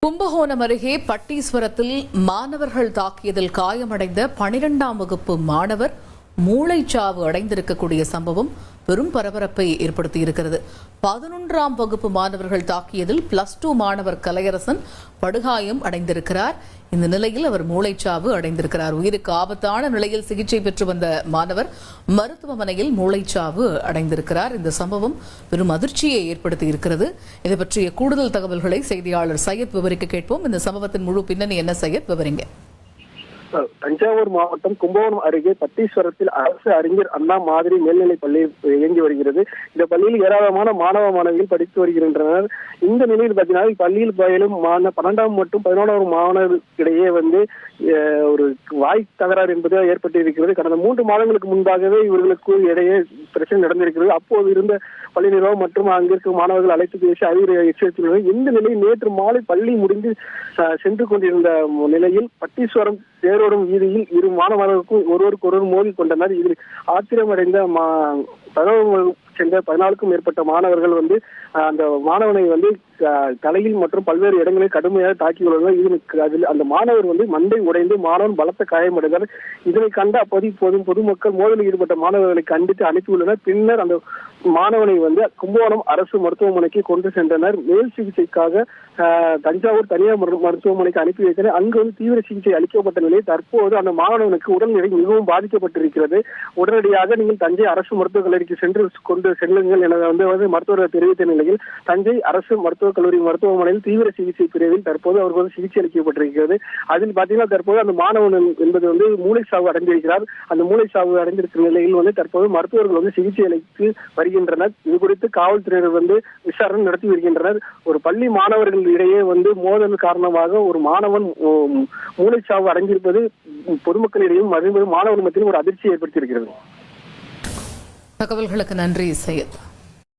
கும்பகோணம் அருகே பட்டீஸ்வரத்தில் மாணவர்கள் தாக்கியதில் காயமடைந்த 12ஆம் வகுப்பு மாணவர் மூளைச்சாவு அடைந்திருக்கக்கூடிய சம்பவம் பெரும் பரபரப்பை ஏற்படுத்தியிருக்கிறது. 11ஆம் வகுப்பு மாணவர்கள் தாக்கியதில் +2 மாணவர் கலையரசன் படுகாயம் அடைந்திருக்கிறார். இந்த நிலையில் அவர் மூளைச்சாவு அடைந்திருக்கிறார். உயிருக்கு ஆபத்தான நிலையில் சிகிச்சை பெற்று வந்த மாணவர் மருத்துவமனையில் மூளைச்சாவு அடைந்திருக்கிறார். இந்த சம்பவம் பெரும் அதிர்ச்சியை ஏற்படுத்தி இருக்கிறது. இது பற்றிய கூடுதல் தகவல்களை செய்தியாளர் சையத் விவரிக்க கேட்போம். இந்த சம்பவத்தின் முழு பின்னணி என்ன சையத், விவரிங்க. தஞ்சாவூர் மாவட்டம் கும்பகோணம் அருகே பட்டீஸ்வரத்தில் அரசு அறிஞர் அண்ணா மாதிரி மேல்நிலைப் பள்ளி இயங்கி வருகிறது. இந்த பள்ளியில் ஏராளமான மாணவ மாணவிகள் படித்து வருகின்றனர். இந்த நிலையில் பார்த்தீங்கன்னா பள்ளியில் பயிலும் 12ஆம் மற்றும் 11ஆம் மாணவர்களிடையே ஒரு வாய் தகராறு என்பது ஏற்பட்டிருக்கிறது. கடந்த 3 மாதங்களுக்கு முன்பாகவே இவர்களுக்கு இடையே பிரச்சனை நடந்திருக்கிறது. அப்போது இருந்த பள்ளி நிர்வாகம் மற்றும் அங்கிருக்கும் மாணவர்கள் அழைத்து பேசி அறிவுரை எச்சரித்துள்ளனர். இந்த நிலையில் நேற்று மாலை பள்ளி முடிந்து சென்று கொண்டிருந்த நிலையில் பட்டீஸ்வரம் தேரோடும் வீதியில் இரு மாணவர்களுக்கும் ஒருவருக்கொருவர் மோதி கொண்டனர். இதில் ஆத்திரமடைந்த 14க்கும் மேற்பட்ட மாணவர்கள் அந்த மாணவனை தலையில் மற்றும் பல்வேறு இடங்களில் கடுமையாக தாக்கியுள்ளனர். அதில் அந்த மாணவர் மண்டை உடைந்து மாணவன் பலத்த காயமடைந்தார். இதனை கண்ட அப்போது பொதுமக்கள் மோதலில் ஈடுபட்ட மாணவர்களை கண்டித்து அனுப்பியுள்ளனர். பின்னர் அந்த மாணவனை கும்பகோணம் அரசு மருத்துவமனைக்கு கொண்டு சென்றனர். மேல் சிகிச்சைக்காக தஞ்சாவூர் தனியார் மருத்துவமனைக்கு அனுப்பி வைத்தனர். அங்கு தீவிர சிகிச்சை அளிக்கப்பட்ட நிலையில் தற்போது அந்த மாணவனுக்கு உடல்நிலை மிகவும் பாதிக்கப்பட்டிருக்கிறது. உடனடியாக நீங்கள் தஞ்சை அரசு மருத்துவக் கல்லூரிக்கு சென்று கொண்டு செல்லுங்கள் என மருத்துவர் தெரிவித்த நிலையில் தஞ்சை அரசு மருத்துவக் கல்லூரி மருத்துவமனையில் தீவிர சிகிச்சை பிரிவில் தற்போது அவருக்கு சிகிச்சை அளிக்கப்பட்டிருக்கிறது. அதில் பார்த்தீங்கன்னா தற்போது அந்த மாணவன் என்பது மூளைச்சாவு அடைந்திருக்கிறார். அந்த மூளைச்சாவு அடைந்திருக்கிற நிலையில் தற்போது மருத்துவர்கள் சிகிச்சை அளித்து வருகின்றனர். இது குறித்து காவல்துறையினர் விசாரணை நடத்தி வருகின்றனர். ஒரு பள்ளி மாணவர்கள் இடையே மோதல் காரணமாக ஒரு மாணவன் மூளைச்சாவு அடைந்திருப்பது பொதுமக்களிடையும் மாணவர்கள் மத்தியிலும் ஒரு அதிர்ச்சியை ஏற்படுத்தியிருக்கிறது. தகவல்களுக்கு நன்றி சையத்.